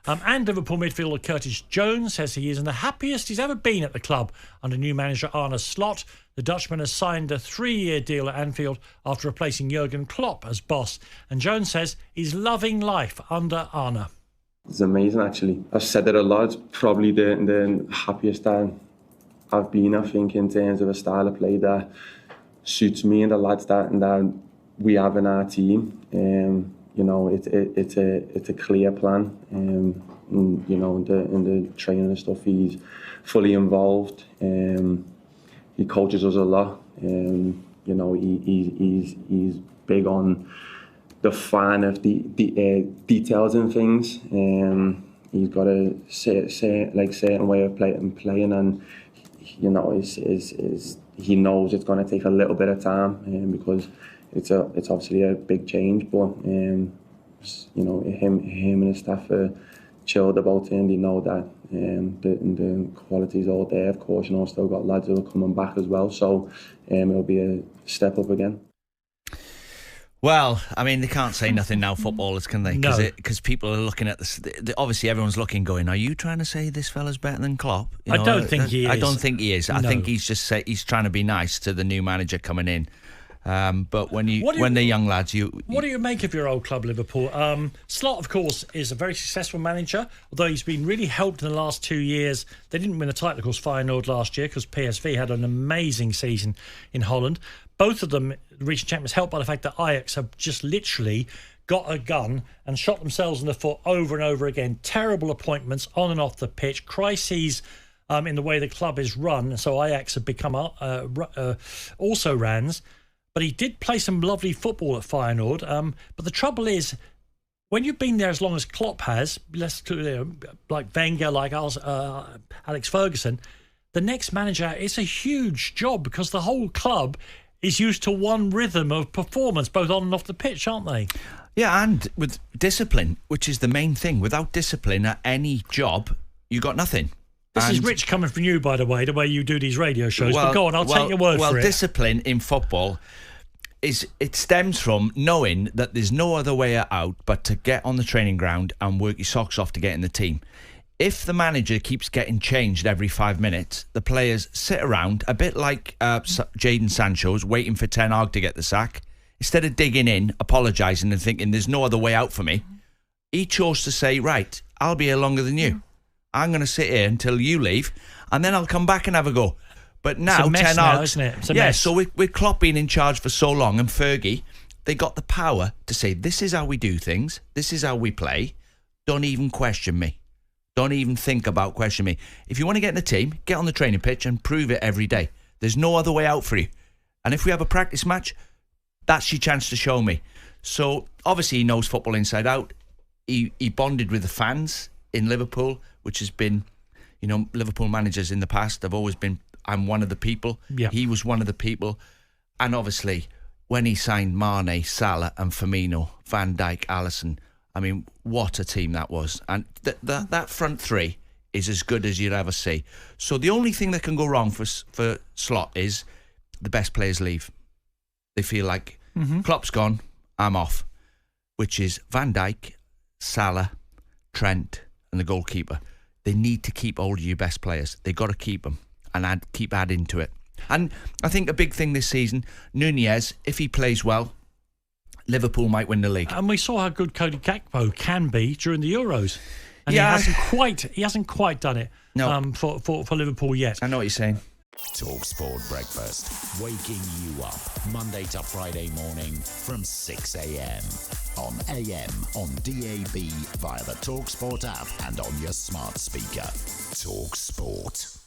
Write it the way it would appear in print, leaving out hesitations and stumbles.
And Liverpool midfielder Curtis Jones says he is the happiest he's ever been at the club under new manager Arne Slot. The Dutchman has signed a 3-year deal at Anfield after replacing Jurgen Klopp as boss. And Jones says he's loving life under Arne. It's amazing, actually. I've said it a lot. It's probably the happiest time I've been, I think, in terms of a style of play that suits me and the lads that we have in our team. It's a clear plan. In the training and stuff, he's fully involved. He coaches us a lot. He's big on the fan of the details and things. He's got a certain way of playing, and he knows it's going to take a little bit of time because it's obviously a big change. But him and his staff are chilled about it, and they know that the quality's all there. Of course, still got lads who are coming back as well, so it'll be a step up again. Well, I mean, they can't say nothing now, footballers, can they? Because people are looking at this. Obviously, everyone's looking, going, "Are you trying to say this fella's better than Klopp?" I don't think he is. I don't think he is. No. I think he's just he's trying to be nice to the new manager coming in. But when they're young lads, what do you make of your old club, Liverpool? Slot, of course, is a very successful manager, although he's been really helped in the last 2 years. They didn't win a title, of course, Feyenoord last year because PSV had an amazing season in Holland. Both of them, the recent champions, helped by the fact that Ajax have just literally got a gun and shot themselves in the foot over and over again. Terrible appointments on and off the pitch, crises in the way the club is run. So Ajax have become also rans. But he did play some lovely football at Feyenoord. But the trouble is, when you've been there as long as Klopp has, like Wenger, like Alex Ferguson, the next manager is a huge job because the whole club is used to one rhythm of performance, both on and off the pitch, aren't they? Yeah, and with discipline, which is the main thing. Without discipline at any job, you got nothing. This is rich coming from you, by the way you do these radio shows. But go on, I'll take your word for it. Well, discipline in football stems from knowing that there's no other way out but to get on the training ground and work your socks off to get in the team. If the manager keeps getting changed every 5 minutes, the players sit around, a bit like Jadon Sancho's, waiting for Ten Hag to get the sack. Instead of digging in, apologising and thinking there's no other way out for me, he chose to say, right, I'll be here longer than you. I'm going to sit here until you leave, and then I'll come back and have a go. But now, Ten Hag, isn't it? It's a mess. So with Klopp being in charge for so long and Fergie, they got the power to say, this is how we do things, this is how we play, don't even question me. Don't even think about questioning me. If you want to get in the team, get on the training pitch and prove it every day. There's no other way out for you. And if we have a practice match, that's your chance to show me. So obviously he knows football inside out. He bonded with the fans in Liverpool, which has been, Liverpool managers in the past have always been, I'm one of the people. Yeah. He was one of the people. And obviously when he signed Mane, Salah and Firmino, Van Dijk, Alisson, I mean, what a team that was. And that front three is as good as you'd ever see. So the only thing that can go wrong for Slot is the best players leave. They feel like, Klopp's gone, I'm off. Which is Van Dijk, Salah, Trent and the goalkeeper. They need to keep hold of your best players. They got to keep them and keep adding to it. And I think a big thing this season, Nunez, if he plays well, Liverpool might win the league. And we saw how good Cody Gakpo can be during the Euros. And yeah, he hasn't quite done it for Liverpool yet. I know what you're saying. talkSPORT Breakfast, waking you up Monday to Friday morning from 6 a.m. on AM, on DAB, via the talkSPORT app and on your smart speaker. talkSPORT.